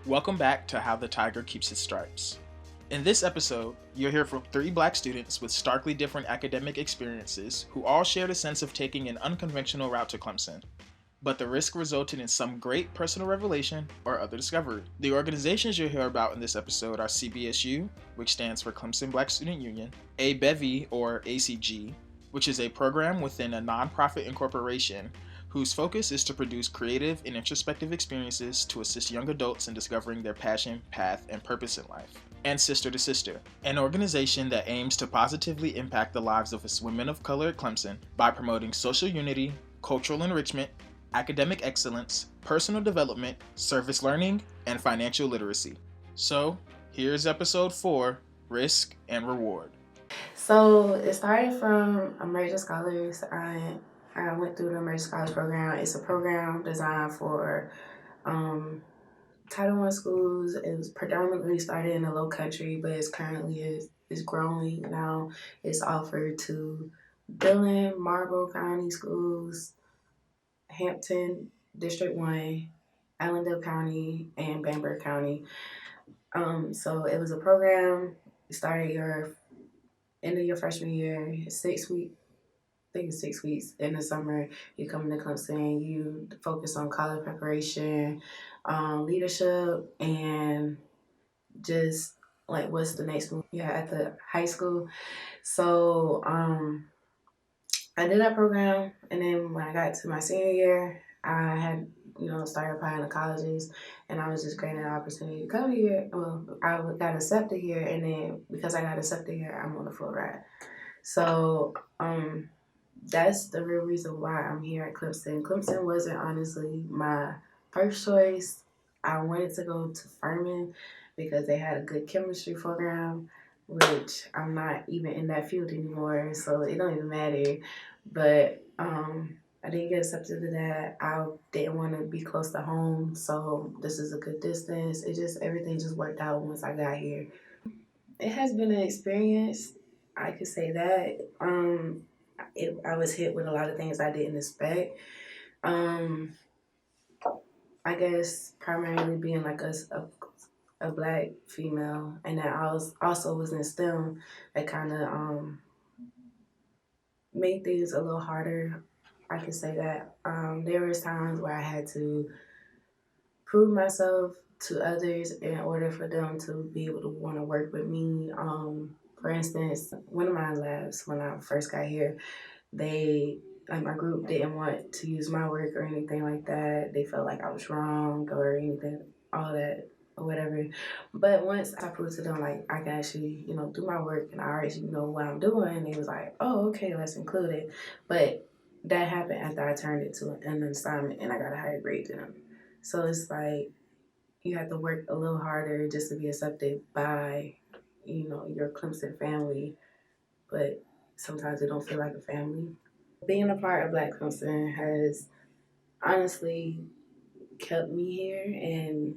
Welcome back to How the Tiger Keeps Its Stripes. In this episode, you'll hear from 3 black students with starkly different academic experiences who all shared a sense of taking an unconventional route to Clemson, but the risk resulted in some great personal revelation or other discovery. The organizations you'll hear about in this episode are CBSU, which stands for Clemson Black Student Union, ABEVI or ACG, which is a program within a nonprofit incorporation whose focus is to produce creative and introspective experiences to assist young adults in discovering their passion, path, and purpose in life. And Sister to Sister, an organization that aims to positively impact the lives of us women of color at Clemson by promoting social unity, cultural enrichment, academic excellence, personal development, service learning, and financial literacy. So, here's episode 4, Risk and Reward. So it started from Emerging Scholars. I went through the Emerging Scholars program. It's a program designed for Title I schools. It was predominantly started in the Low Country, but it's currently is growing now. It's offered to Dillon, Marlboro County schools, Hampton District 1, Allendale County, and Bamberg County. So it was a program. You started your end of your freshman year, 6 week. I think it's 6 weeks in the summer. You come to Clemson, you focus on college preparation, leadership, and just like what's the next move at the high school. So I did that program, and then when I got to my senior year, I had started applying to colleges, and I was just granted an opportunity to come here. Well, I got accepted here, and then because I got accepted here, I'm on the full ride. So that's the real reason why I'm here at Clemson. Clemson wasn't honestly my first choice. I wanted to go to Furman because they had a good chemistry program, which I'm not even in that field anymore, so it don't even matter. But I didn't get accepted to that. I didn't want to be close to home, so this is a good distance. Everything just worked out once I got here. It has been an experience. I could say that. I was hit with a lot of things I didn't expect. Um, I guess primarily being like a black female, and that I also was in STEM, that kind of made things a little harder. I could say that there was times where I had to prove myself to others in order for them to be able to want to work with me. For instance, one of my labs when I first got here, they like my group didn't want to use my work or anything like that. They felt like I was wrong or anything, all that or whatever. But once I proved to them like I can actually, do my work and I already know what I'm doing, they was like, oh, okay, let's include it. But that happened after I turned it to an assignment and I got a higher grade than them. So it's like you have to work a little harder just to be accepted by, your Clemson family. But sometimes it don't feel like a family. Being a part of Black Clemson has honestly kept me here, and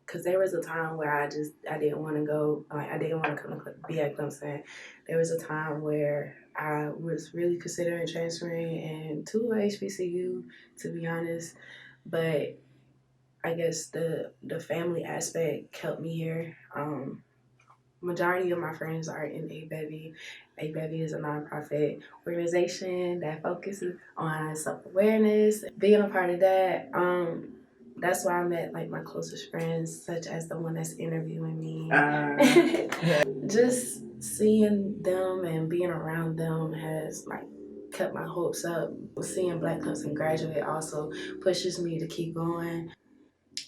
because there was a time where I didn't want to go, like I didn't want to come to be at Clemson. There was a time where I was really considering transferring and to HBCU, to be honest, but I guess the family aspect kept me here. Majority of my friends are in ABEVI. ABEVI is a nonprofit organization that focuses on self-awareness. Being a part of that, that's why I met like my closest friends, such as the one that's interviewing me. Just seeing them and being around them has like kept my hopes up. Seeing Black Clemson graduate also pushes me to keep going.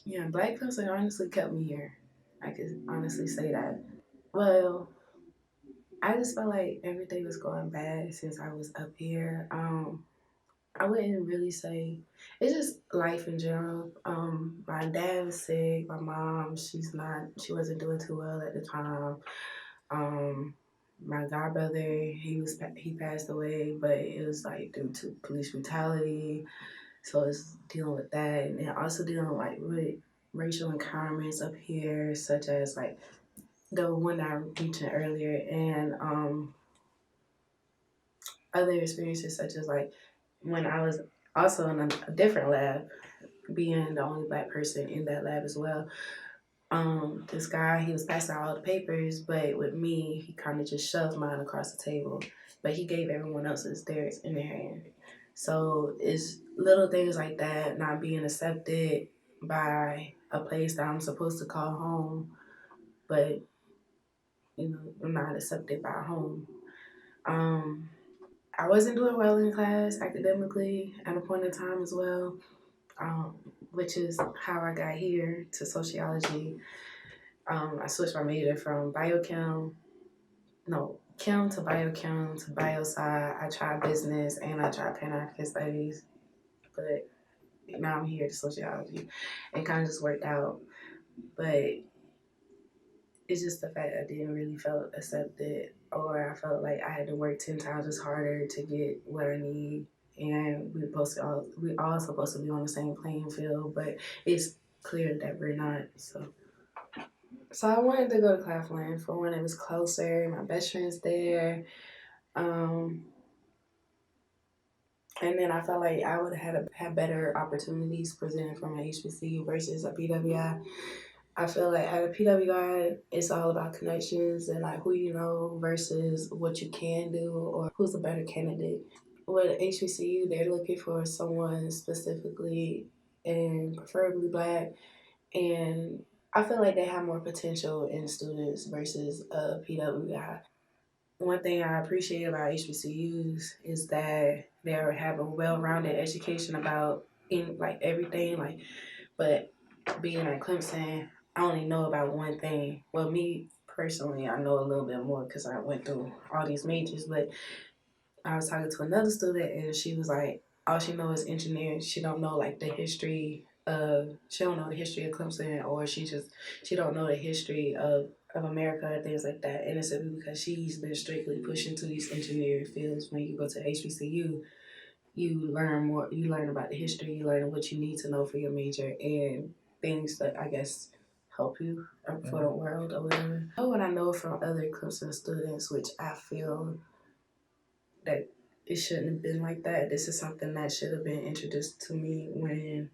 Yeah, Black Clemson honestly kept me here. I could honestly say that. Well, I just felt like everything was going bad since I was up here. I wouldn't really say it's just life in general. My dad was sick. My mom, she wasn't doing too well at the time. My godbrother, he passed away, but it was like due to police brutality. So it's dealing with that, and then also dealing like with racial encounterments up here, such as like the one I mentioned earlier, and other experiences such as like when I was also in a different lab, being the only Black person in that lab as well. This guy, he was passing out all the papers, but with me, he kind of just shoved mine across the table. But he gave everyone else's theirs in their hand. So it's little things like that, not being accepted by a place that I'm supposed to call home, but I'm not accepted by home. Um, I wasn't doing well in class academically at a point in time as well, which is how I got here to sociology. I switched my major from chem to biochem to biosci. I tried business and I tried Pan African studies, but now I'm here to sociology. It kind of just worked out, but it's just the fact I didn't really feel accepted, or I felt like I had to work 10 times as harder to get what I need. And we all supposed to be on the same playing field, but it's clear that we're not. So I wanted to go to Claflin for when it was closer. My best friend's there. Um, and then I felt like I would have better opportunities presented from an HBCU versus a PWI. I feel like at a PWI, it's all about connections and like who you know versus what you can do or who's a better candidate. With HBCU, they're looking for someone specifically and preferably black. And I feel like they have more potential in students versus a PWI. One thing I appreciate about HBCUs is that they have a well-rounded education about in like everything. But being at Clemson, I only know about one thing. Well, me personally, I know a little bit more because I went through all these majors. But I was talking to another student, and she was like, all she knows is engineering. She don't know like the history of. She don't know the history of Clemson, or she don't know the history of America and things like that. And it's simply because she's been strictly pushed into these engineering fields. When you go to HBCU, you learn more. You learn about the history. You learn what you need to know for your major and things that I guess help you for the world or whatever. I know what I know from other Clemson students, which I feel that it shouldn't have been like that. This is something that should have been introduced to me when,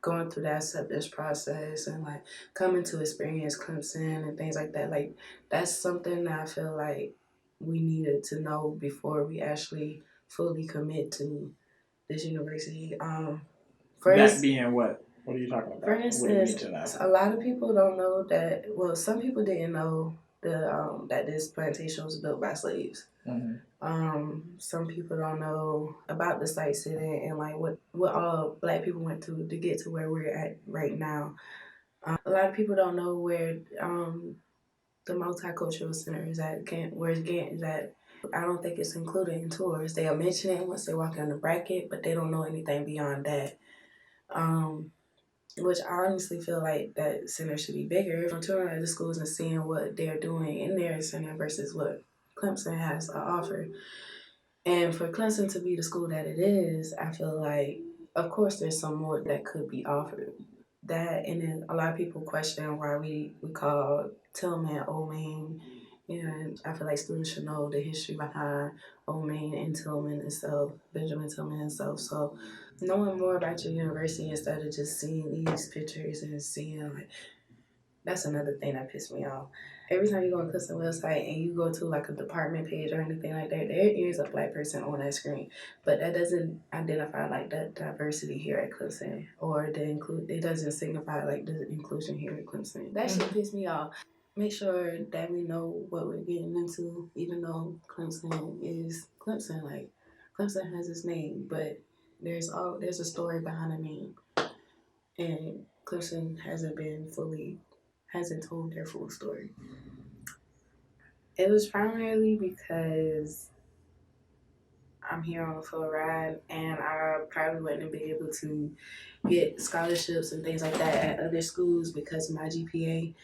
going through that acceptance process and like coming to experience Clemson and things like that. Like that's something that I feel like we needed to know before we actually fully commit to this university. That being what? What are you talking about? For instance, a lot of people don't know that. Well, some people didn't know that this plantation was built by slaves. Mm-hmm. Some people don't know about the site sitting and like what all black people went through to get to where we're at right now. A lot of people don't know where the multicultural center is at, where it's Gant is at. I don't think it's included in tours. They'll mention it once they walk in the bracket, but they don't know anything beyond that. Which I honestly feel like that center should be bigger. I'm touring other schools and seeing what they're doing in their center versus what Clemson has to offer. And for Clemson to be the school that it is, I feel like, of course, there's some more that could be offered. That, and then a lot of people question why we call Tillman Old Main. And I feel like students should know the history behind Old Main and Tillman itself, Benjamin Tillman himself. So knowing more about your university instead of just seeing these pictures and seeing like that's another thing that pissed me off. Every time you go on Clemson website and you go to like a department page or anything like that, there is a black person on that screen, but that doesn't identify like the diversity here at Clemson, or it doesn't signify like the inclusion here at Clemson. That shit pissed me off. Make sure that we know what we're getting into, even though Clemson is Clemson. Like Clemson has its name, but there's a story behind the name, and Clemson hasn't told their full story. It was primarily because I'm here on a full ride, and I probably wouldn't be able to get scholarships and things like that at other schools because of my GPA.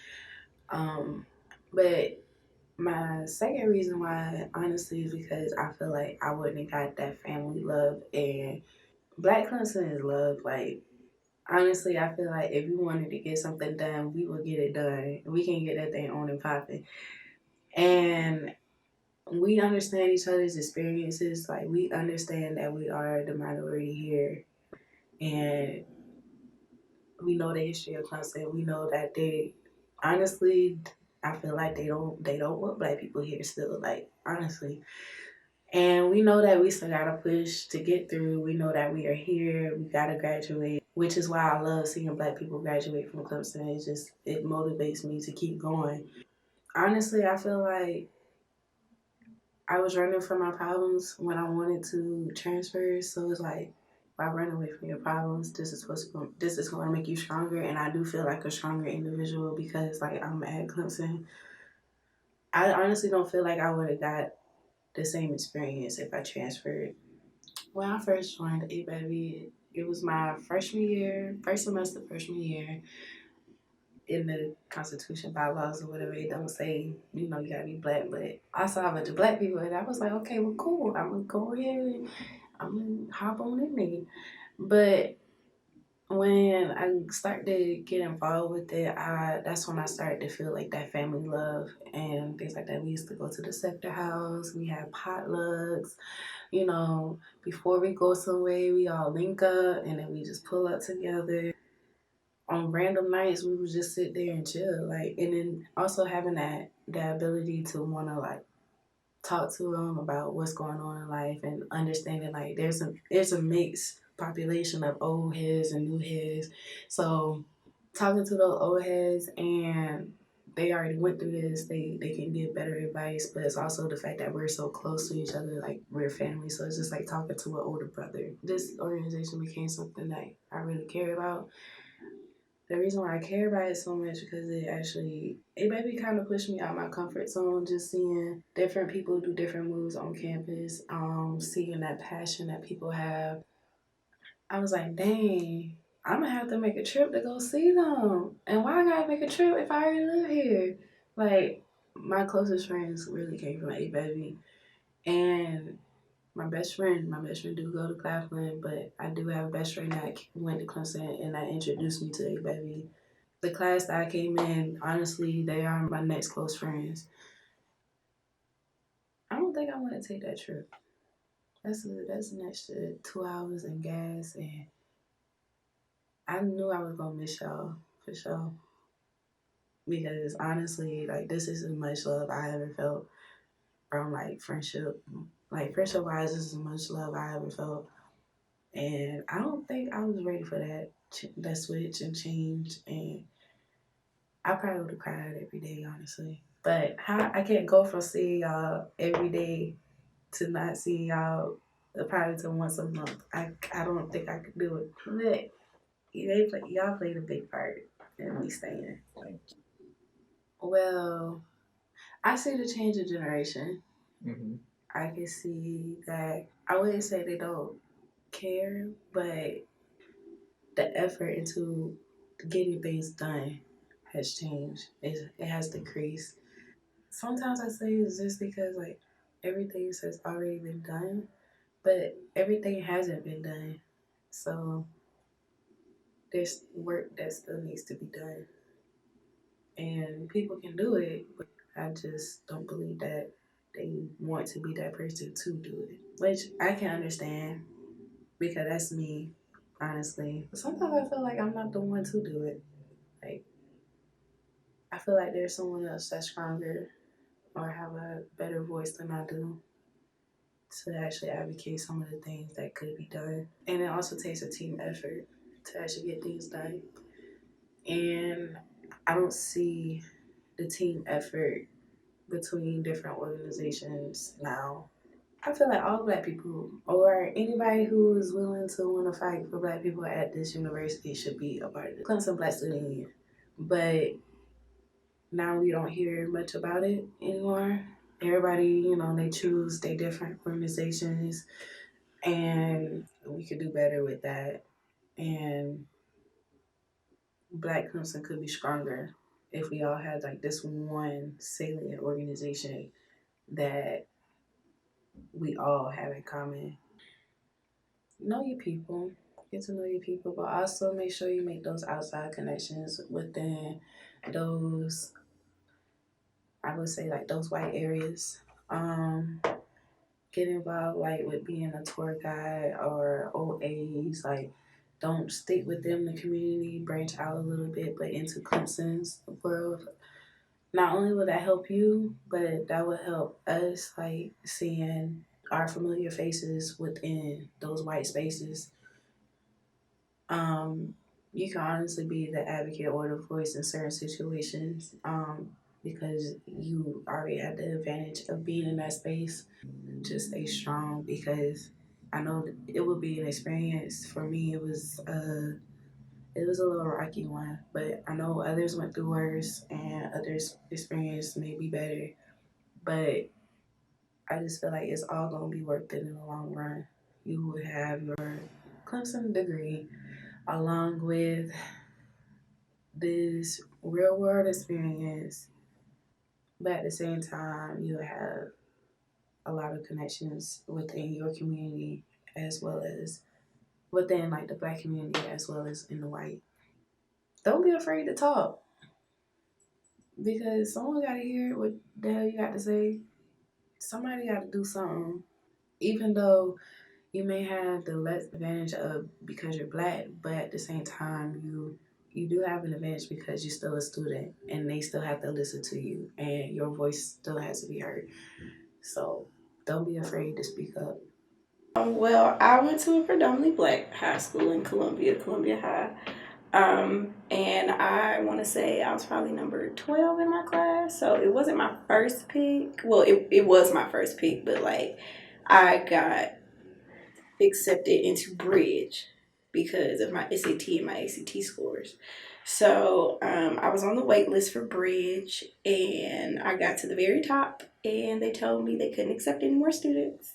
But my second reason why, honestly, is because I feel like I wouldn't have got that family love, and Black Clemson is love. Like, honestly, I feel like if we wanted to get something done, we would get it done. We can get that thing on and popping. And we understand each other's experiences. Like, we understand that we are the minority here. And we know the history of Clemson. We know that they honestly, I feel like they don't want black people here still. Like honestly, and we know that we still gotta push to get through. We know that we are here. We gotta graduate, which is why I love seeing black people graduate from Clemson. It motivates me to keep going. Honestly, I feel like I was running from my problems when I wanted to transfer. So it's like, by running away from your problems, this is going to make you stronger. And I do feel like a stronger individual because like I'm at Clemson. I honestly don't feel like I would have got the same experience if I transferred. When I first joined ABAB, it was my freshman year, first semester freshman year. In the Constitution bylaws or whatever, it don't say, you gotta be black, but I saw a bunch of black people and I was like, okay, well, cool. I'm gonna go ahead and I'm gonna hop on in there. But when I started to get involved with it, that's when I started to feel like that family love and things like that. We used to go to the sector house, we had potlucks, before we go somewhere, we all link up and then we just pull up together on random nights we would just sit there and chill, like, and then also having that ability to want to like talk to them about what's going on in life and understanding like there's a mixed population of old heads and new heads, so talking to those old heads and they already went through this, they can give better advice, but it's also the fact that we're so close to each other, like we're family, so it's just like talking to an older brother. This organization became something that I really care about. The reason why I care about it so much because it maybe kind of pushed me out my comfort zone, just seeing different people do different moves on campus, seeing that passion that people have. I was like, dang, I'm gonna have to make a trip to go see them. And why I gotta make a trip if I already live here? Like, my closest friends really came from A Baby. And my best friend do go to Claflin, but I do have a best friend that went to Clemson and that introduced me to A Baby. The class that I came in, honestly, they are my next close friends. I don't think I want to take that trip. That's an extra 2 hours in gas, and I knew I was gonna miss y'all for sure. Because honestly, like this is as much love I ever felt from like friendship. Like friendship wise, this is as much love I ever felt, and I don't think I was ready for that switch and change. And I probably would have cried every day, honestly. But how I can't go from seeing y'all every day to not seeing y'all probably to once a month. I don't think I could do it. But y'all played a big part in me staying. Well, I see the change of generation. Mm-hmm. I can see that. I wouldn't say they don't care, but the effort into getting things done has changed. It has decreased. Sometimes I say it's just because like everything has already been done, but everything hasn't been done. So there's work that still needs to be done, and people can do it. But I just don't believe that they want to be that person to do it, which I can understand because that's me, honestly. But sometimes I feel like I'm not the one to do it. Like I feel like there's someone else that's stronger or have a better voice than I do to actually advocate some of the things that could be done. And it also takes a team effort to actually get things done. And I don't see the team effort between different organizations now. I feel like all black people or anybody who is willing to want to fight for black people at this university should be a part of the Clemson Black Student Union. But now we don't hear much about it anymore. Everybody, they choose their different organizations, and we could do better with that. And Black Crimson could be stronger if we all had like this one salient organization that we all have in common. Know your people, get to know your people, but also make sure you make those outside connections within those, I would say, like those white areas. Um, get involved like with being a tour guide or OAs, like don't stick within the community, branch out a little bit, but into Clemson's world. Not only will that help you, but that will help us, like seeing our familiar faces within those white spaces. Um, you can honestly be the advocate or the voice in certain situations, because you already had the advantage of being in that space. Just stay strong, because I know it will be an experience. For me, it was a little rocky one, but I know others went through worse and others' experience may be better. But I just feel like it's all gonna be worth it in the long run. You will have your Clemson degree along with this real world experience, but at the same time, you have a lot of connections within your community as well as within like the black community as well as in the white. Don't be afraid to talk, because someone got to hear what the hell you got to say. Somebody got to do something, even though you may have the less advantage of because you're black, but at the same time you do have an advantage because you're still a student and they still have to listen to you and your voice still has to be heard. So don't be afraid to speak up. Well, I went to a predominantly black high school in Columbia High. And I want to say I was probably number 12 in my class. So it wasn't my first pick. Well, it was my first pick, but like I got accepted into Bridge because of my SAT and my ACT scores. So I was on the wait list for Bridge and I got to the very top and they told me they couldn't accept any more students.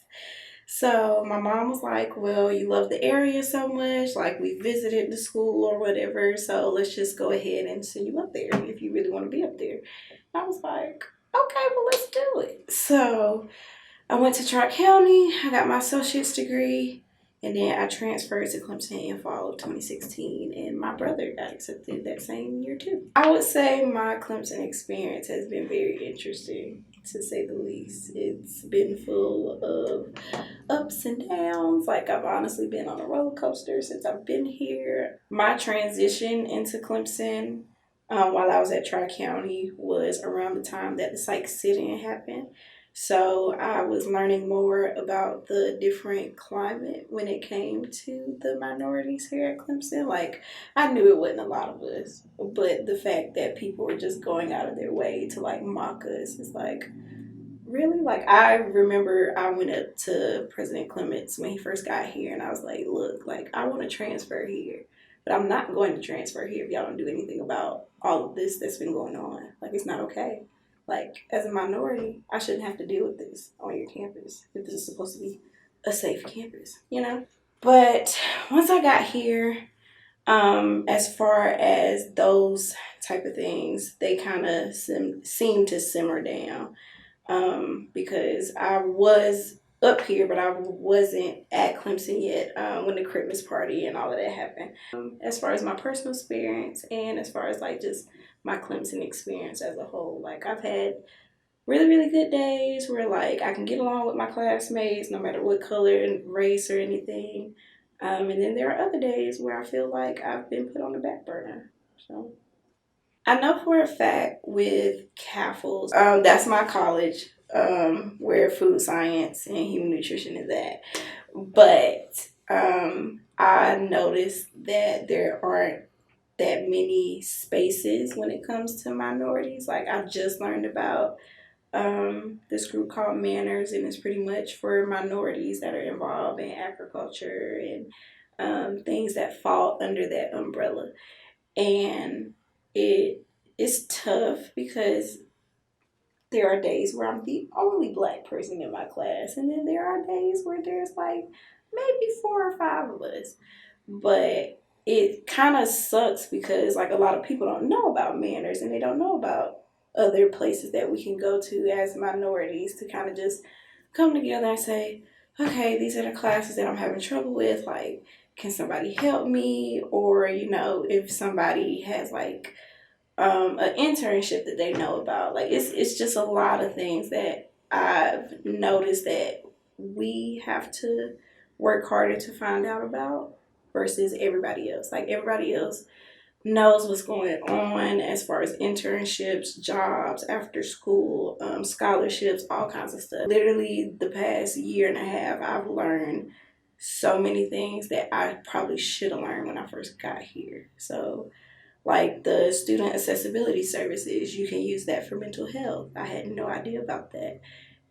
So my mom was like, well, you love the area so much, like we visited the school or whatever, so let's just go ahead and send you up there if you really want to be up there. I was like, okay, well, let's do it. So I went to Tri-County, I got my associate's degree, and then I transferred to Clemson in fall of 2016, and my brother got accepted that same year too. I would say my Clemson experience has been very interesting, to say the least. It's been full of ups and downs. Like, I've honestly been on a roller coaster since I've been here. My transition into Clemson while I was at Tri-County was around the time that the psych sit-in happened. So I was learning more about the different climate when it came to the minorities here at Clemson. Like, I knew it wasn't a lot of us, but the fact that people were just going out of their way to like mock us is like, really? Like, I remember I went up to President Clements when he first got here, and I was like, look, like, I want to transfer here, but I'm not going to transfer here if y'all don't do anything about all of this that's been going on. Like, it's not okay. Like, as a minority, I shouldn't have to deal with this on your campus if this is supposed to be a safe campus, you know? But once I got here, as far as those type of things, they kind of seem to simmer down, because I was up here, but I wasn't at Clemson yet when the Christmas party and all of that happened. As far as my personal experience and as far as like just my Clemson experience as a whole, like I've had really, really good days where like I can get along with my classmates no matter what color and race or anything. And then there are other days where I feel like I've been put on the back burner. So I know for a fact with CAFLs, that's my college, where food science and human nutrition is at. But I noticed that there aren't that many spaces when it comes to minorities. Like, I just learned about this group called Manners, and it's pretty much for minorities that are involved in agriculture and things that fall under that umbrella. And it is tough because there are days where I'm the only black person in my class, and then there are days where there's like maybe 4 or 5 of us. But it kind of sucks because like a lot of people don't know about Manners and they don't know about other places that we can go to as minorities to kind of just come together and say, okay, these are the classes that I'm having trouble with. Like, can somebody help me? Or, you know, if somebody has like an internship that they know about. Like, it's just a lot of things that I've noticed that we have to work harder to find out about. versus everybody else. Like everybody else knows what's going on as far as internships, jobs, after school, scholarships, all kinds of stuff. Literally, the past year and a half, I've learned so many things that I probably should have learned when I first got here. So, like the student accessibility services, you can use that for mental health. I had no idea about that.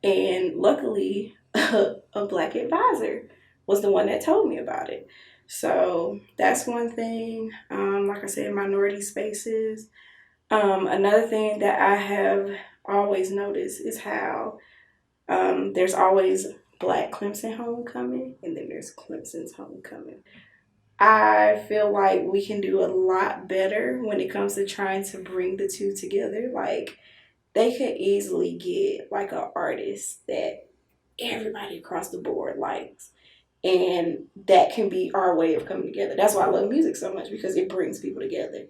And luckily, a Black advisor was the one that told me about it. So that's one thing. Like I said, minority spaces. Another thing that I have always noticed is how there's always Black Clemson homecoming, and then there's Clemson's homecoming. I feel like we can do a lot better when it comes to trying to bring the two together. Like, they could easily get like an artist that everybody across the board likes. And that can be our way of coming together. That's why I love music so much, because it brings people together.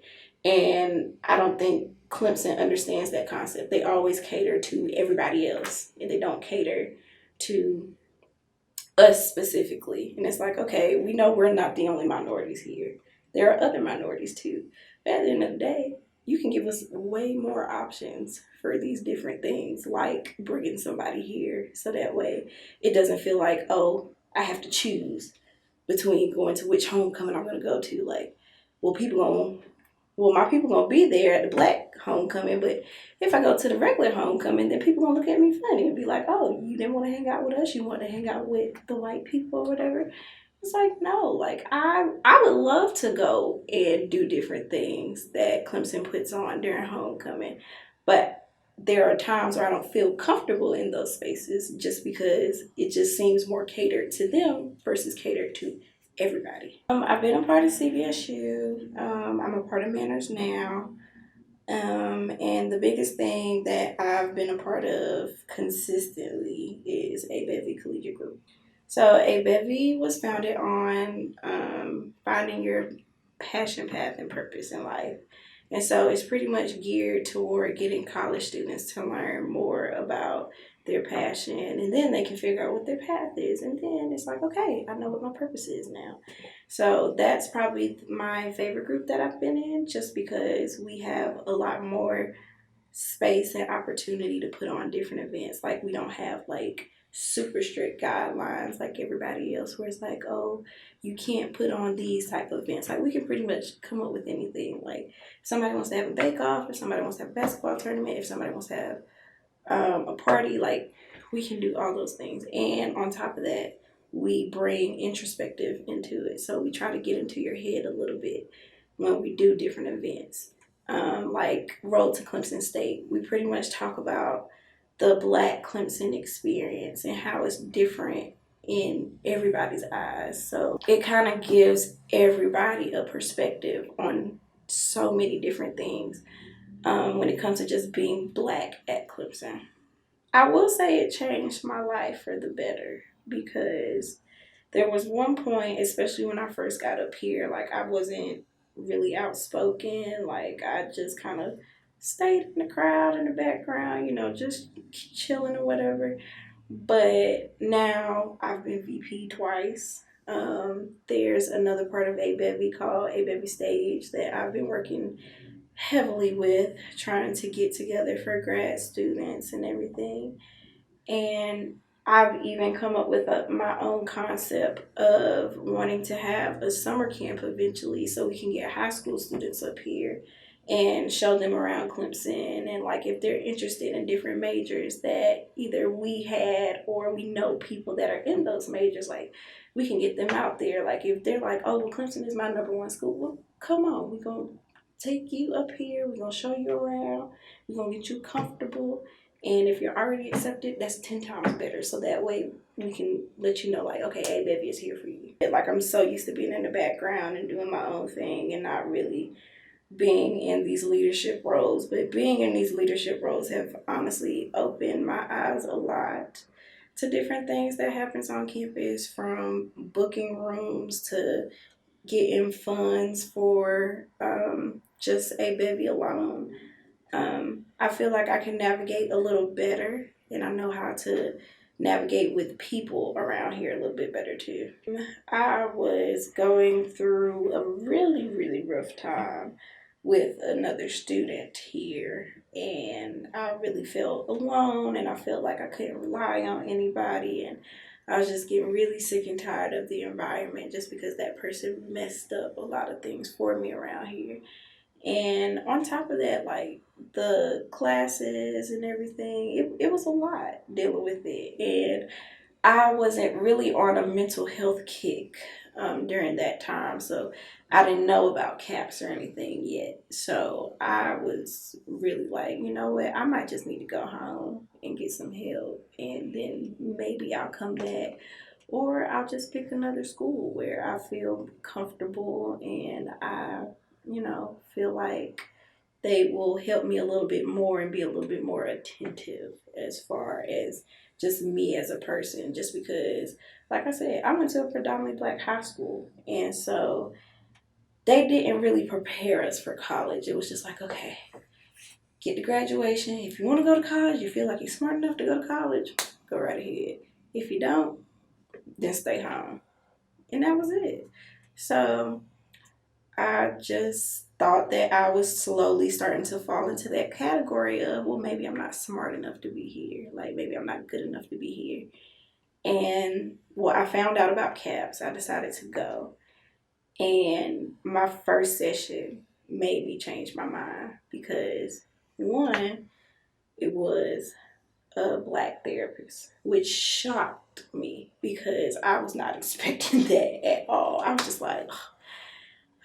And I don't think Clemson understands that concept. They always cater to everybody else, and they don't cater to us specifically. And it's like, okay, we know we're not the only minorities here. There are other minorities too. But at the end of the day, you can give us way more options for these different things, like bringing somebody here, so that way it doesn't feel like, oh, I have to choose between going to which homecoming I'm going to go to. Like, well, my people gonna be there at the Black homecoming, but if I go to the regular homecoming, then people gonna look at me funny and be like, "Oh, you didn't want to hang out with us. You want to hang out with the white people or whatever." It's like, no, like I would love to go and do different things that Clemson puts on during homecoming, but there are times where I don't feel comfortable in those spaces just because it just seems more catered to them versus catered to everybody. I've been a part of CBSU. I'm a part of Manners now. And the biggest thing that I've been a part of consistently is a Bevy Collegiate Group. So a Bevy was founded on finding your passion, path, and purpose in life. And so it's pretty much geared toward getting college students to learn more about their passion, and then they can figure out what their path is. And then it's like, okay, I know what my purpose is now. So that's probably my favorite group that I've been in, just because we have a lot more space and opportunity to put on different events. Like, we don't have like super strict guidelines like everybody else, where it's like, oh, you can't put on these type of events. Like, we can pretty much come up with anything. Like, if somebody wants to have a bake off, if somebody wants to have a basketball tournament, if somebody wants to have a party, like, we can do all those things. And on top of that, we bring introspective into it. So we try to get into your head a little bit when we do different events. Like Road to Clemson State, we pretty much talk about the Black Clemson experience and how it's different in everybody's eyes. So it kind of gives everybody a perspective on so many different things when it comes to just being Black at Clemson. I will say it changed my life for the better, because there was one point, especially when I first got up here, like, I wasn't really outspoken. Like, I just kind of stayed in the crowd in the background, just chilling or whatever. But now I've been VP twice. There's another part of ABEVI called ABEVI Stage that I've been working heavily with, trying to get together for grad students and everything. And I've even come up with my own concept of wanting to have a summer camp eventually, so we can get high school students up here and show them around Clemson. And like, if they're interested in different majors that either we had or we know people that are in those majors, like, we can get them out there. Like, if they're like, oh, well, Clemson is my number one school, well, come on, we're going to take you up here, we're going to show you around, we're going to get you comfortable. And if you're already accepted, that's 10 times better. So that way we can let you know, like, okay, hey, Bevy is here for you. Like, I'm so used to being in the background and doing my own thing and not really being in these leadership roles. But being in these leadership roles have honestly opened my eyes a lot to different things that happens on campus, from booking rooms to getting funds for just a Bevy alone. I feel like I can navigate a little better, and I know how to navigate with people around here a little bit better too. I was going through a really, really rough time with another student here, and I really felt alone, and I felt like I couldn't rely on anybody, and I was just getting really sick and tired of the environment just because that person messed up a lot of things for me around here. And on top of that, like the classes and everything, it was a lot dealing with it. And I wasn't really on a mental health kick during that time. So I didn't know about CAPS or anything yet. So I was really like, you know what, I might just need to go home and get some help. And then maybe I'll come back. Or I'll just pick another school where I feel comfortable and feel like they will help me a little bit more and be a little bit more attentive as far as just me as a person. Just because, like I said, I went to a predominantly black high school, and so they didn't really prepare us for college. It was just like, okay, get to graduation. If you want to go to college, you feel like you're smart enough to go to college, go right ahead. If you don't, then stay home. And that was it. So I just thought that I was slowly starting to fall into that category of, well, maybe I'm not smart enough to be here. Like, maybe I'm not good enough to be here. And well, I found out about CAPS. I decided to go. And my first session made me change my mind because, one, it was a black therapist, which shocked me because I was not expecting that at all. I was just like,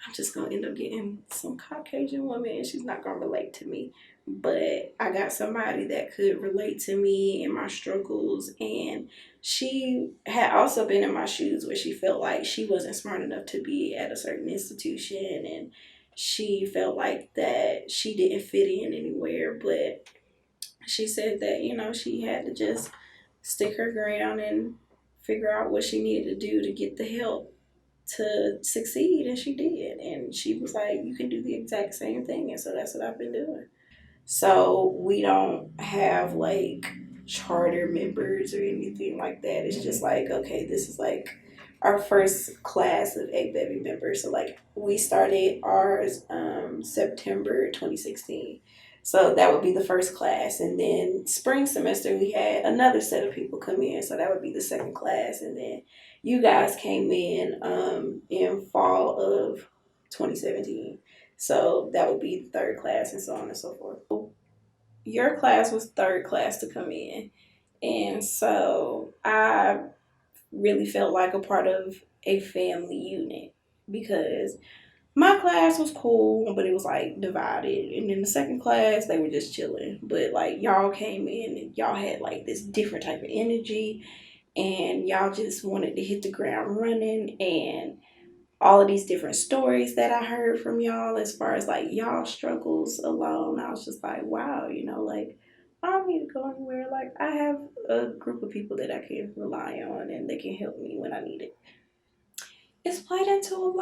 I'm just gonna end up getting some Caucasian woman and she's not gonna relate to me. But I got somebody that could relate to me and my struggles, and she had also been in my shoes where she felt like she wasn't smart enough to be at a certain institution, and she felt like that she didn't fit in anywhere. But she said that, she had to just stick her ground and figure out what she needed to do to get the help to succeed, and she did. And she was like, you can do the exact same thing. And so that's what I've been doing. So we don't have like charter members or anything like that. It's just like, okay, this is like our first class of ABEVI members. So like we started ours September 2016. So that would be the first class. And then spring semester we had another set of people come in. So that would be the second class. And then you guys came in fall of 2017. So that would be the third class, and so on and so forth. Your class was third class to come in. And so I really felt like a part of a family unit because my class was cool, but it was like divided. And in the second class, they were just chilling. But like y'all came in and y'all had like this different type of energy, and y'all just wanted to hit the ground running. And all of these different stories that I heard from y'all as far as like y'all struggles alone, I was just like, wow, like I don't need to go anywhere. Like I have a group of people that I can rely on and they can help me when I need it. It's played into a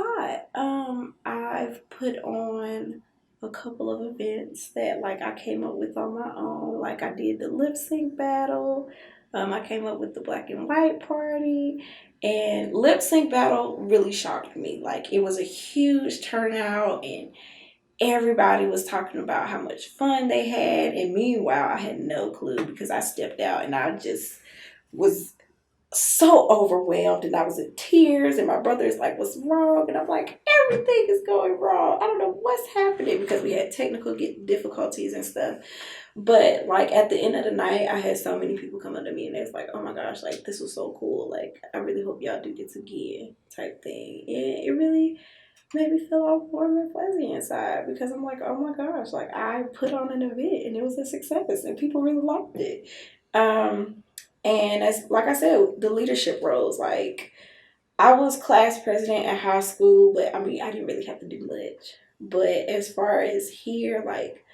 lot. I've put on a couple of events that like I came up with on my own. Like I did the lip sync battle. I came up with the black and white party, and lip sync battle really shocked me. Like it was a huge turnout, and everybody was talking about how much fun they had. And meanwhile, I had no clue because I stepped out and I just was so overwhelmed, and I was in tears, and my brother is like, what's wrong? And I'm like, everything is going wrong. I don't know what's happening because we had technical difficulties and stuff. But like at the end of the night, I had so many people come up to me and they was like, oh my gosh, like this was so cool. Like I really hope y'all do this again type thing. And it really made me feel all warm and fuzzy inside because I'm like, oh my gosh, like I put on an event and it was a success and people really liked it. And as like I said, the leadership roles, like I was class president at high school, but I mean I didn't really have to do much. But as far as here, like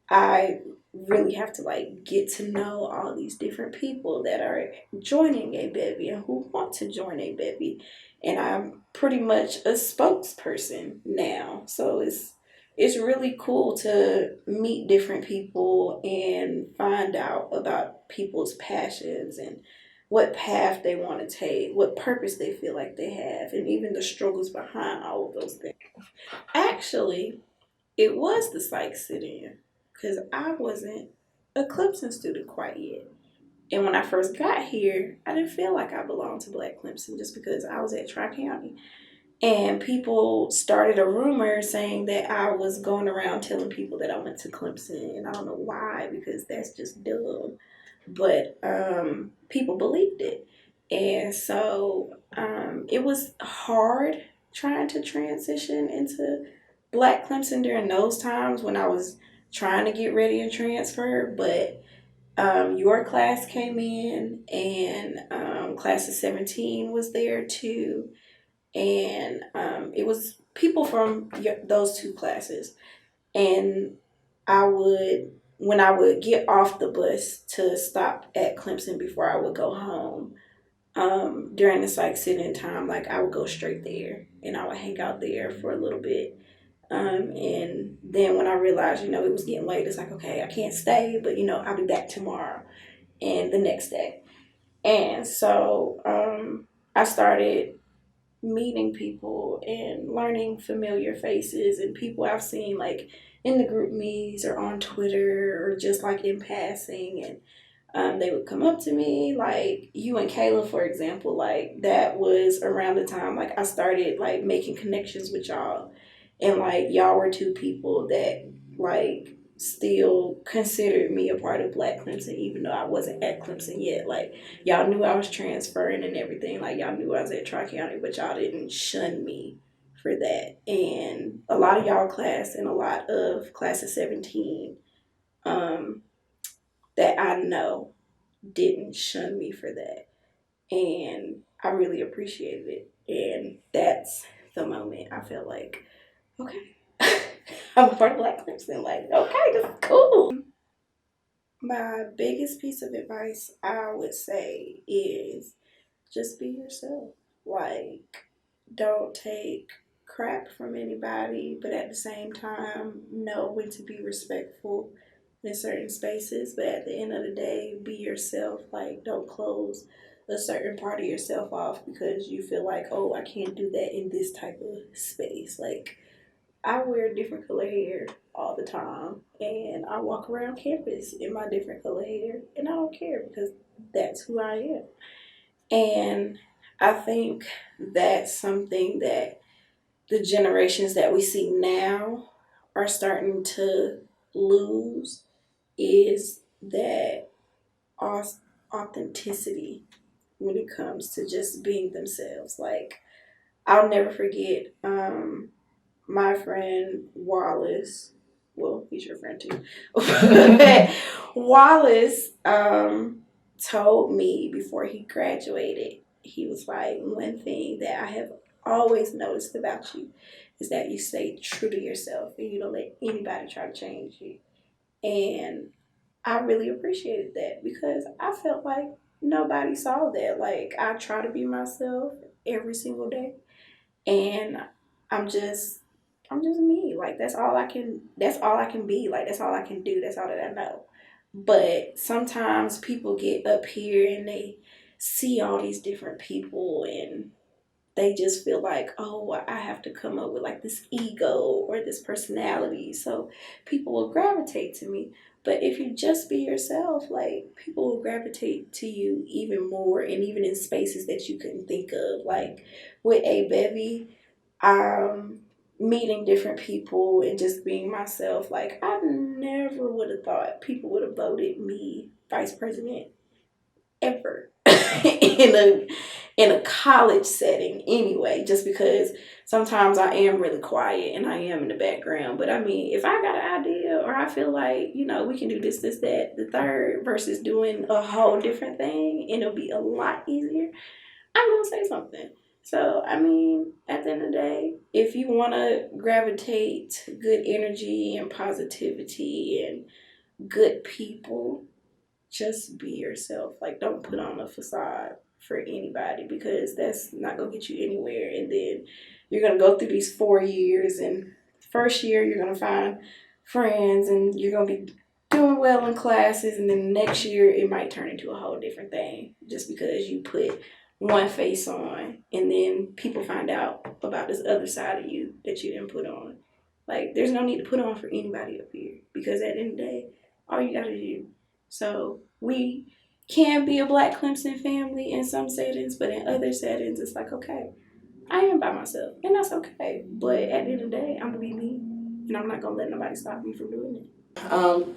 I really have to like get to know all these different people that are joining a bevy and who want to join a bevy, and I'm pretty much a spokesperson now. So it's really cool to meet different people and find out about people's passions and what path they want to take, what purpose they feel like they have, and even the struggles behind all of those things. Actually, it was the psych sit-in because I wasn't a Clemson student quite yet. And when I first got here, I didn't feel like I belonged to Black Clemson just because I was at Tri-County. And people started a rumor saying that I was going around telling people that I went to Clemson. And I don't know why, because that's just dumb. But people believed it. And so it was hard trying to transition into Black Clemson during those times when I was trying to get ready and transfer. But your class came in, and class of 17 was there too. And it was people from those two classes. And when I would get off the bus to stop at Clemson before I would go home, during the psych sit-in time, like I would go straight there and I would hang out there for a little bit. And then when I realized, it was getting late, it's like, okay, I can't stay, but I'll be back tomorrow and the next day. And so I started meeting people and learning familiar faces and people I've seen like in the group me's or on Twitter or just like in passing. And they would come up to me, like you and Kayla, for example. Like that was around the time like I started like making connections with y'all, and like y'all were two people that like still considered me a part of Black Clemson, even though I wasn't at Clemson yet. Like y'all knew I was transferring and everything. Like y'all knew I was at Tri County, but y'all didn't shun me for that. And a lot of y'all class and a lot of class of 17 um, that I know didn't shun me for that. And I really appreciated it. And that's the moment I felt like, okay, I'm a part of Black Clemson. Like, okay, this is cool. My biggest piece of advice I would say is just be yourself. Like, don't take crap from anybody, but at the same time, know when to be respectful in certain spaces. But at the end of the day, be yourself. Like, don't close a certain part of yourself off because you feel like, oh, I can't do that in this type of space. Like, I wear different color hair all the time, and I walk around campus in my different color hair, and I don't care because that's who I am. And I think that's something that the generations that we see now are starting to lose, is that authenticity when it comes to just being themselves. Like, I'll never forget my friend Wallace. Well, he's your friend too. Wallace told me before he graduated, he was like, one thing that I have always noticed about you is that you stay true to yourself and you don't let anybody try to change you. And I really appreciated that because I felt like nobody saw that. Like, I try to be myself every single day, and I'm just I'm just me. Like that's all I can be. Like that's all I can do. That's all that I know. But sometimes people get up here and they see all these different people and they just feel like, oh, I have to come up with like this ego or this personality so people will gravitate to me. But if you just be yourself, like people will gravitate to you even more, and even in spaces that you couldn't think of. Like with A Bevy, um, meeting different people and just being myself. Like I never would have thought people would have voted me vice president ever in a college setting anyway, just because sometimes I am really quiet and I am in the background. But I mean, if I got an idea or I feel like, we can do this, that, the third versus doing a whole different thing and it'll be a lot easier, I'm gonna say something. So I mean, at the end of the day, if you wanna gravitate to good energy and positivity and good people, just be yourself. Like, don't put on a facade for anybody because that's not gonna get you anywhere. And then you're gonna go through these 4 years, and first year you're gonna find friends, and you're gonna be doing well in classes, and then the next year it might turn into a whole different thing just because you put one face on and then people find out about this other side of you that you didn't put on. Like, there's no need to put on for anybody up here because at the end of the day, all you gotta do. So we can be a Black Clemson family in some settings, but in other settings, it's like, okay, I am by myself, and that's okay. But at the end of the day, I'm gonna be me, and I'm not gonna let nobody stop me from doing it.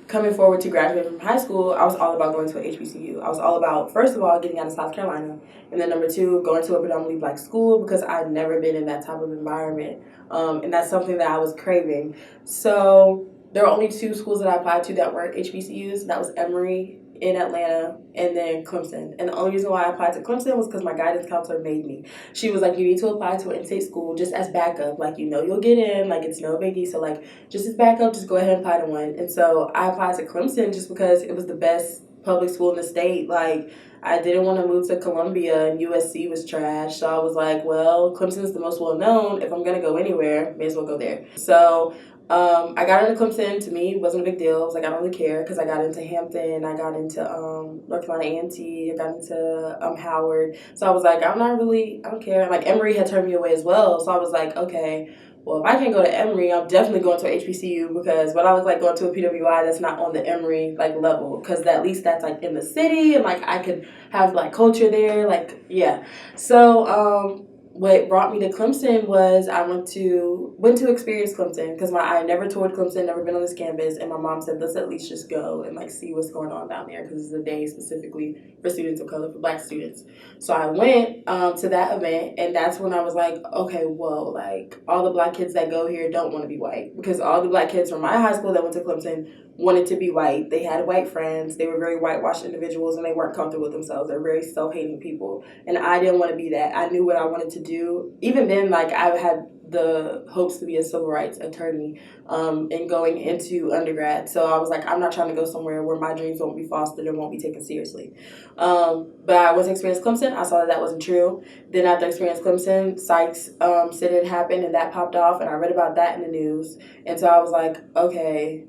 Coming forward to graduate from high school, I was all about going to a HBCU. I was all about, first of all, getting out of South Carolina, and then number two, going to a predominantly Black school because I'd never been in that type of environment, and that's something that I was craving. So there were only two schools that I applied to that weren't HBCUs. That was Emory in Atlanta and then Clemson. And the only reason why I applied to Clemson was because my guidance counselor made me. She was like, you need to apply to an in-state school just as backup. Like, you'll get in. Like, it's no biggie. So, like, just as backup, just go ahead and apply to one. And so I applied to Clemson just because it was the best public school in the state. Like, I didn't want to move to Columbia and USC was trash. So I was like, well, Clemson's the most well-known. If I'm going to go anywhere, may as well go there. So I got into Clemson. To me, wasn't a big deal. I was like, I don't really care because I got into Hampton, I got into North Carolina A&T, I got into Howard. So I was like, I don't care. And like Emory had turned me away as well. So I was like, okay, well, if I can't go to Emory, I'm definitely going to a HBCU because what I was like going to a PWI that's not on the Emory like level because at least that's like in the city and like I could have like culture there, like yeah. So what brought me to Clemson was I went to experience Clemson because I never toured Clemson, never been on this campus, and my mom said let's at least just go and like see what's going on down there because it's a day specifically for students of color, for Black students. So I went to that event, and that's when I was like, okay, whoa, like all the Black kids that go here don't want to be white because all the Black kids from my high school that went to Clemson wanted to be white. They had white friends. They were very whitewashed individuals, and they weren't comfortable with themselves. They're very self-hating people, and I didn't want to be that. I knew what I wanted to do. Even then, like I had the hopes to be a civil rights attorney and going into undergrad. So I was like, I'm not trying to go somewhere where my dreams won't be fostered and won't be taken seriously. But I went to experience Clemson. I saw that wasn't true. Then after experience Clemson, Sykes sit-in happened, and that popped off, and I read about that in the news. And so I was like, okay,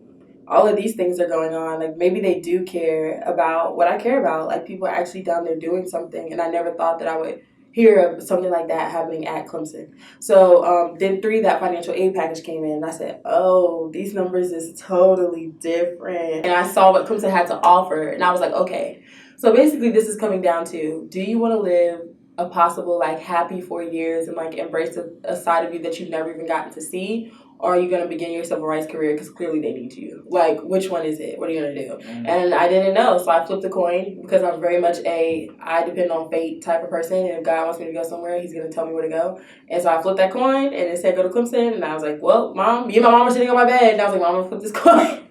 all of these things are going on. Like, maybe they do care about what I care about. Like, people are actually down there doing something. And I never thought that I would hear of something like that happening at Clemson. So then that financial aid package came in. And I said, oh, these numbers is totally different. And I saw what Clemson had to offer. And I was like, okay. So basically, this is coming down to, do you want to live a possible, like, happy 4 years and, like, embrace a side of you that you've never even gotten to see? Or are you going to begin your civil rights career because clearly they need you? Like, which one is it? What are you going to do? Mm-hmm. And I didn't know, so I flipped a coin because I'm very much I depend on fate type of person. And if God wants me to go somewhere, he's going to tell me where to go. And so I flipped that coin, and it said go to Clemson. And I was like, well, Mom, me and my mom were sitting on my bed. And I was like, Mom, I'm going to flip this coin.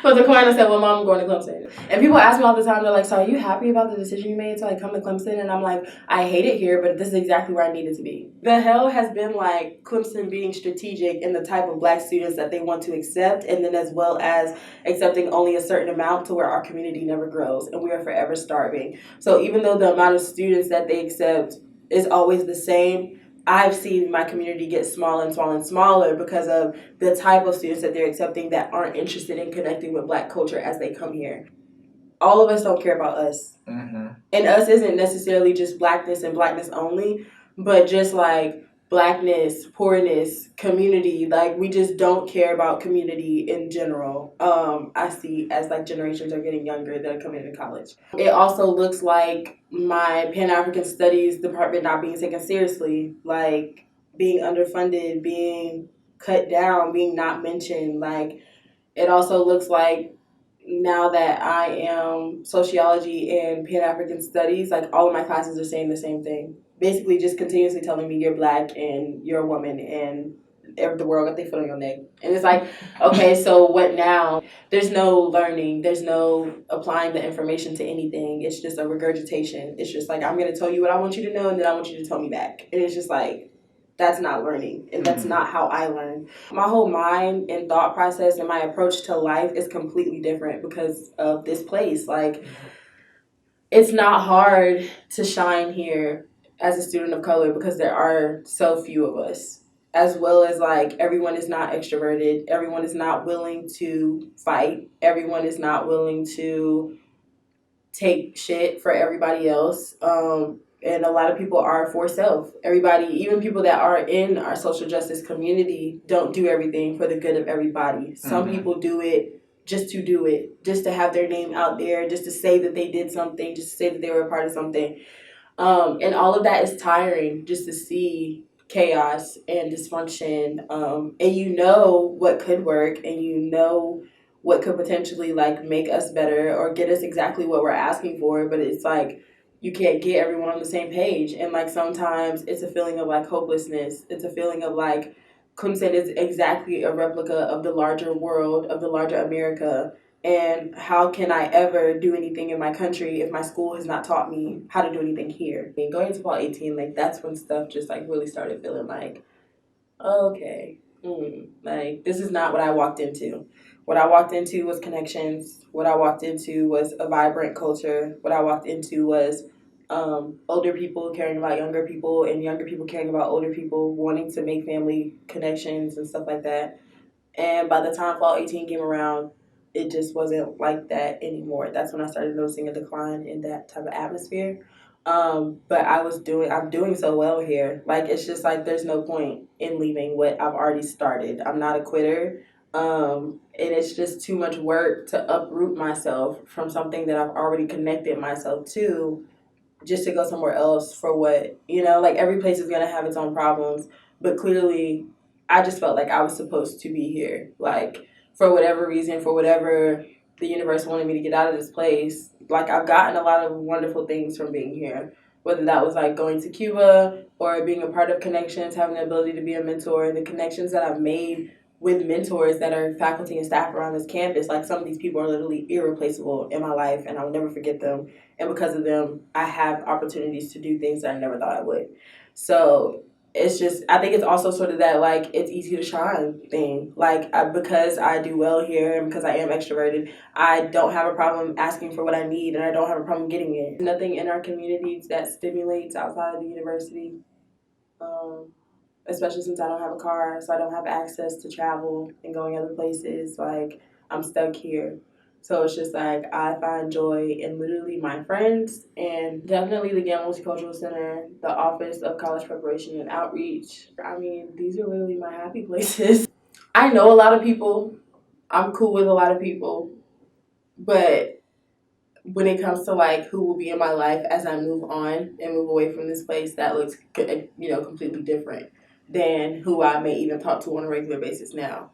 Flipped the coin, I said, well, Mom, I'm going to Clemson. And people ask me all the time, they're like, so are you happy about the decision you made to like come to Clemson? And I'm like, I hate it here, but this is exactly where I needed to be. The hell has been like Clemson being strategic in the type of Black students that they want to accept, and then as well as accepting only a certain amount to where our community never grows and we are forever starving. So even though the amount of students that they accept is always the same, I've seen my community get smaller and smaller and smaller because of the type of students that they're accepting that aren't interested in connecting with Black culture as they come here. All of us don't care about us. Mm-hmm. And us isn't necessarily just Blackness and Blackness only, but just like Blackness, poorness, community. Like, we just don't care about community in general. I see as like generations are getting younger that are coming into college. It also looks like my Pan-African Studies department not being taken seriously, like being underfunded, being cut down, being not mentioned. Like, it also looks like now that I am sociology and Pan-African Studies, like all of my classes are saying the same thing. Basically just continuously telling me you're Black and you're a woman and the world got their foot on your neck. And it's like, okay, so what now? There's no learning. There's no applying the information to anything. It's just a regurgitation. It's just like, I'm going to tell you what I want you to know, and then I want you to tell me back. And it's just like, that's not learning, and that's not how I learn. My whole mind and thought process and my approach to life is completely different because of this place. Like, it's not hard to shine here as a student of color because there are so few of us. as well as like everyone is not extroverted, everyone is not willing to fight, everyone is not willing to take shit for everybody else. And a lot of people are for self. Everybody, even people that are in our social justice community, don't do everything for the good of everybody. Some people do it just to do it, just to have their name out there, just to say that they did something, just to say that they were a part of something. And all of that is tiring, just to see chaos and dysfunction. And you know what could work, and you know what could potentially like make us better or get us exactly what we're asking for, but it's like you can't get everyone on the same page. And like sometimes it's a feeling of like hopelessness. It's a feeling of like Clemson is exactly a replica of the larger world, of the larger America. And how can I ever do anything in my country if my school has not taught me how to do anything here? I mean, going into fall 18, like that's when stuff just like really started feeling like, okay, like this is not what I walked into. What I walked into was connections. What I walked into was a vibrant culture. What I walked into was older people caring about younger people, and younger people caring about older people, wanting to make family connections and stuff like that. And by the time fall 18 came around, it just wasn't like that anymore. That's when I started noticing a decline in that type of atmosphere. But I'm doing so well here. Like, it's just like, there's no point in leaving what I've already started. I'm not a quitter. And it's just too much work to uproot myself from something that I've already connected myself to just to go somewhere else for what, like every place is going to have its own problems. But clearly, I just felt like I was supposed to be here. Like, for whatever reason, for whatever the universe wanted me to get out of this place, like I've gotten a lot of wonderful things from being here. Whether that was like going to Cuba or being a part of connections, having the ability to be a mentor, the connections that I've made with mentors that are faculty and staff around this campus. Like, some of these people are literally irreplaceable in my life, and I will never forget them. And because of them, I have opportunities to do things that I never thought I would. So it's just, I think it's also sort of that, like, it's easy to shine thing. Like, because I do well here and because I am extroverted, I don't have a problem asking for what I need, and I don't have a problem getting it. Nothing in our communities that stimulates outside of the university. Especially since I don't have a car, so I don't have access to travel and going other places. Like, I'm stuck here. So it's just like I find joy in literally my friends, and definitely the Gamma Multicultural Center, the Office of College Preparation and Outreach. I mean, these are literally my happy places. I know a lot of people. I'm cool with a lot of people. But when it comes to like who will be in my life as I move on and move away from this place, that looks, completely different than who I may even talk to on a regular basis now.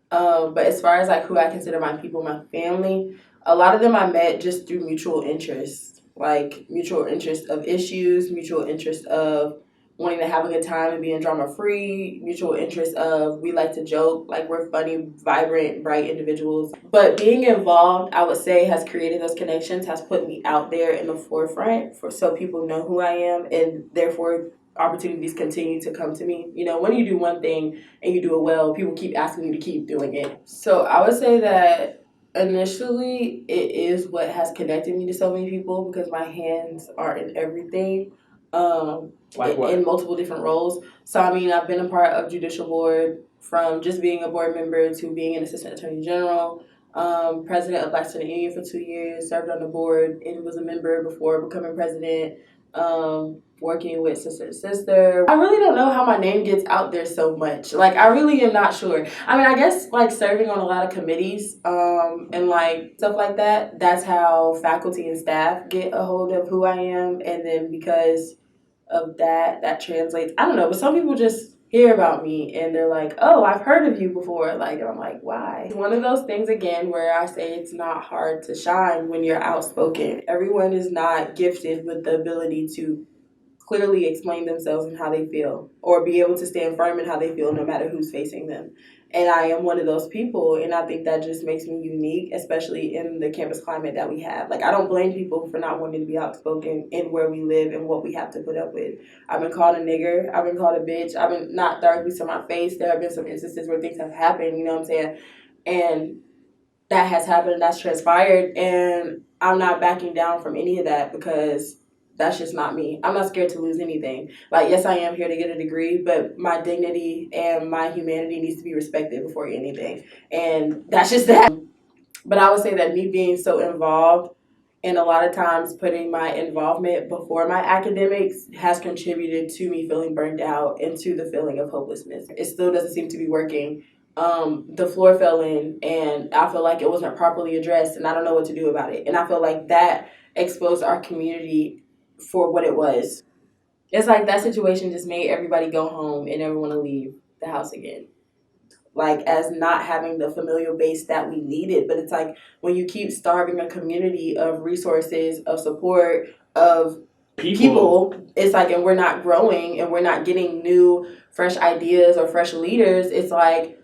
But as far as like who I consider my people, my family, a lot of them I met just through mutual interest, like mutual interest of issues, mutual interest of wanting to have a good time and being drama free, mutual interest of we like to joke, like we're funny, vibrant, bright individuals. But being involved, I would say, has created those connections, has put me out there in the forefront so people know who I am, and therefore opportunities continue to come to me. When you do one thing and you do it well, people keep asking you to keep doing it. So I would say that initially it is what has connected me to so many people, because my hands are in everything. In multiple different roles. So I mean, I've been a part of judicial board, from just being a board member to being an assistant attorney general, president of Black Student Union for 2 years, served on the board and was a member before becoming president, working with Sister to Sister. I really don't know how my name gets out there so much. Like, I really am not sure. I mean, I guess like serving on a lot of committees, and like stuff like that, that's how faculty and staff get a hold of who I am. And then because of that translates, I don't know, but some people just hear about me and they're like, oh, I've heard of you before. Like, and I'm like, why? It's one of those things again where I say it's not hard to shine when you're outspoken. Everyone is not gifted with the ability to clearly explain themselves and how they feel, or be able to stand firm in how they feel no matter who's facing them. And I am one of those people, and I think that just makes me unique, especially in the campus climate that we have. Like, I don't blame people for not wanting to be outspoken in where we live and what we have to put up with. I've been called a nigger, I've been called a bitch, I've been not directly to my face. There have been some instances where things have happened, you know what I'm saying? And that has happened, that's transpired, and I'm not backing down from any of that, because that's just not me. I'm not scared to lose anything. Like, yes, I am here to get a degree, but my dignity and my humanity needs to be respected before anything. And that's just that. But I would say that me being so involved and a lot of times putting my involvement before my academics has contributed to me feeling burned out and to the feeling of hopelessness. It still doesn't seem to be working. The floor fell in and I feel like it wasn't properly addressed and I don't know what to do about it. And I feel like that exposed our community for what it was. It's like that situation just made everybody go home and never want to leave the house again. Like, as not having the familial base that we needed. But it's like when you keep starving a community of resources, of support, of people, it's like, and we're not growing and we're not getting new, fresh ideas or fresh leaders, it's like,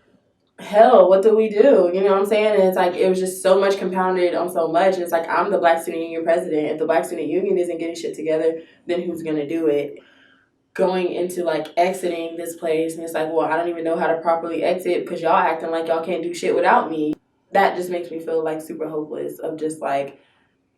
hell, what do we do? You know what I'm saying? And it's like, it was just so much compounded on so much. And it's like, I'm the Black Student Union president. If the Black Student Union isn't getting shit together, then who's going to do it? Going into like exiting this place and it's like, well, I don't even know how to properly exit because y'all acting like y'all can't do shit without me. That just makes me feel like super hopeless of just like,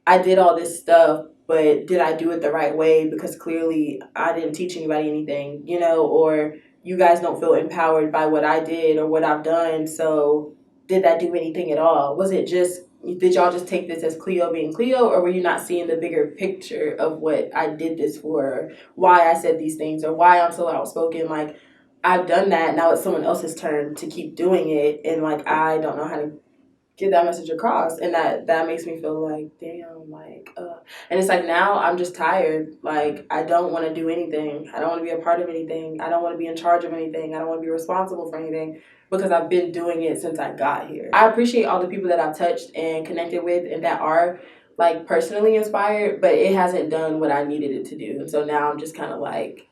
I did all this stuff, but did I do it the right way? Because clearly I didn't teach anybody anything, you know, or you guys don't feel empowered by what I did or what I've done. So did that do anything at all? Was it just, did y'all just take this as Cleo being Cleo, or were you not seeing the bigger picture of what I did this for, why I said these things, or why I'm so outspoken? Like, I've done that, now it's someone else's turn to keep doing it, and like, I don't know how to get that message across, and that makes me feel like, damn, like, and it's like, now I'm just tired. Like, I don't want to do anything. I don't want to be a part of anything. I don't want to be in charge of anything. I don't want to be responsible for anything because I've been doing it since I got here. I appreciate all the people that I've touched and connected with and that are like personally inspired, but it hasn't done what I needed it to do. And so now I'm just kind of like,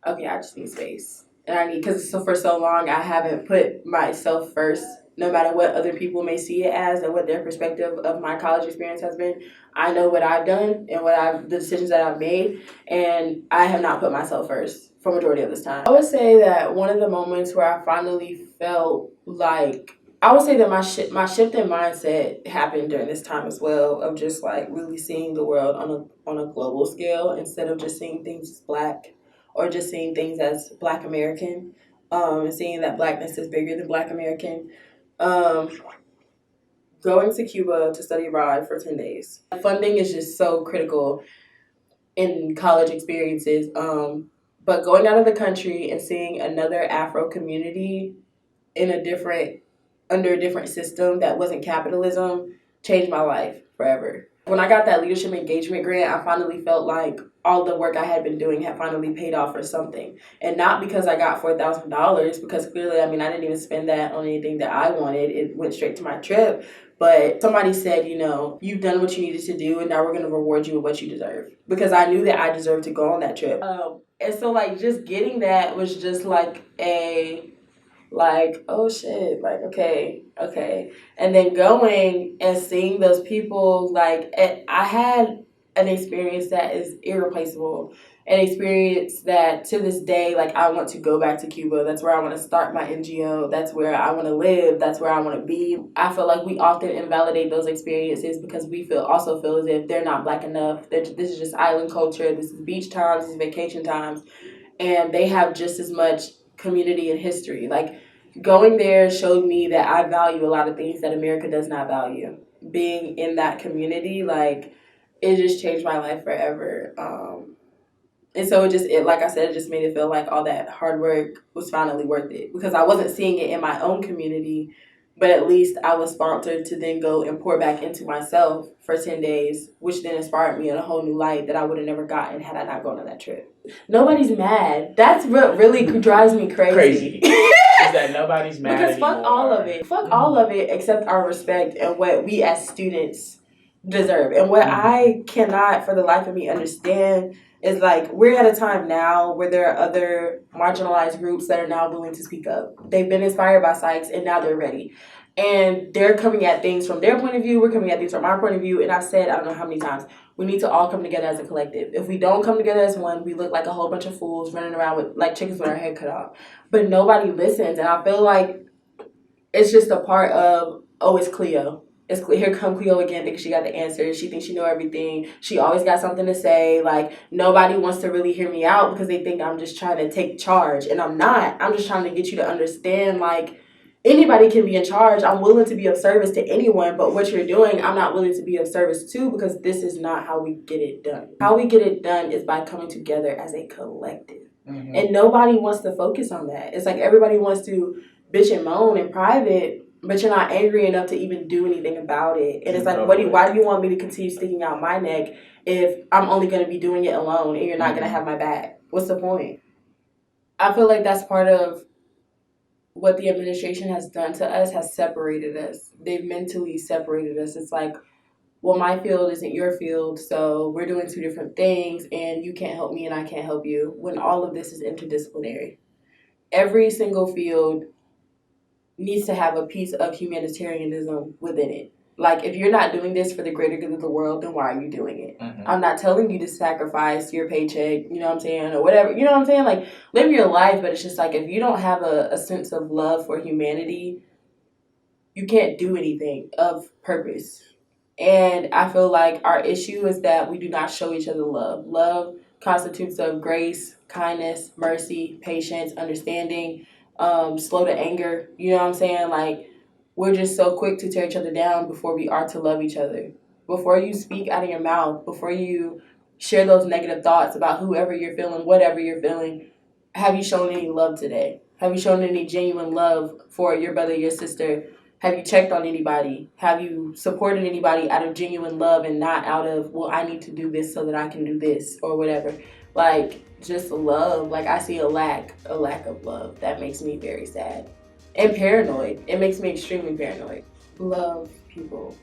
okay, I just need space. And I need, because for so long I haven't put myself first, no matter what other people may see it as and what their perspective of my college experience has been. I know what I've done and the decisions that I've made, and I have not put myself first for majority of this time. I would say that one of the moments where I finally felt like, I would say that my shift in mindset happened during this time as well, of just like really seeing the world on a global scale instead of just seeing things as Black or just seeing things as Black American, and seeing that Blackness is bigger than Black American. Going to Cuba to study abroad for 10 days. Funding is just so critical in college experiences. But going out of the country and seeing another Afro community under a different system that wasn't capitalism changed my life forever. When I got that leadership engagement grant, I finally felt like all the work I had been doing had finally paid off for something. And not because I got $4,000, because clearly, I mean, I didn't even spend that on anything that I wanted. It went straight to my trip. But somebody said, you know, you've done what you needed to do, and now we're going to reward you with what you deserve. Because I knew that I deserved to go on that trip. And so, like, just getting that was just like oh shit, like, okay. And then going and seeing those people, like, I had an experience that is irreplaceable. An experience that to this day, like, I want to go back to Cuba. That's where I want to start my NGO. That's where I want to live. That's where I want to be. I feel like we often invalidate those experiences because we also feel as if they're not Black enough. This is just island culture. This is beach times. This is vacation times. And they have just as much community and history. Like, going there showed me that I value a lot of things that America does not value. Being in that community, like, it just changed my life forever. And so like I said, it just made it feel like all that hard work was finally worth it, because I wasn't seeing it in my own community, but at least I was sponsored to then go and pour back into myself for 10 days, which then inspired me in a whole new light that I would have never gotten had I not gone on that trip. Nobody's mad. That's what really drives me crazy. Is that nobody's mad because anymore. Fuck all of it. Fuck all of it except our respect and what we as students deserve. And what I cannot for the life of me understand is, like, we're at a time now where there are other marginalized groups that are now willing to speak up. They've been inspired by Sykes and now they're ready. And they're coming at things from their point of view. We're coming at things from our point of view. And I've said, I don't know how many times, we need to all come together as a collective. If we don't come together as one, we look like a whole bunch of fools running around with like chickens with our head cut off. But nobody listens. And I feel like it's just a part of, oh, it's Cleo. Here come Cleo again, thinking she got the answers. She thinks she know everything. She always got something to say. Like, nobody wants to really hear me out because they think I'm just trying to take charge. And I'm not. I'm just trying to get you to understand, like, anybody can be in charge. I'm willing to be of service to anyone, but what you're doing, I'm not willing to be of service to, because this is not how we get it done. How we get it done is by coming together as a collective. Mm-hmm. And nobody wants to focus on that. It's like everybody wants to bitch and moan in private, but you're not angry enough to even do anything about it. And it's like, why do you want me to continue sticking out my neck if I'm only going to be doing it alone and you're not going to have my back? What's the point? I feel like that's part of what the administration has done to us, has separated us. They've mentally separated us. It's like, well, my field isn't your field, so we're doing two different things, and you can't help me and I can't help you, when all of this is interdisciplinary. Every single field needs to have a piece of humanitarianism within it. Like, if you're not doing this for the greater good of the world, then why are you doing it? Mm-hmm. I'm not telling you to sacrifice your paycheck, you know what I'm saying, or whatever, you know what I'm saying? Like, live your life, but it's just like, if you don't have a sense of love for humanity, you can't do anything of purpose. And I feel like our issue is that we do not show each other love. Love constitutes of grace, kindness, mercy, patience, understanding, slow to anger, you know what I'm saying? Like, we're just so quick to tear each other down before we are to love each other. Before you speak out of your mouth, before you share those negative thoughts about whoever you're feeling, whatever you're feeling, have you shown any love today? Have you shown any genuine love for your brother, your sister? Have you checked on anybody? Have you supported anybody out of genuine love and not out of, well, I need to do this so that I can do this or whatever? Like, just love. Like, I see a lack of love. That makes me very sad. And paranoid. It makes me extremely paranoid. Love people.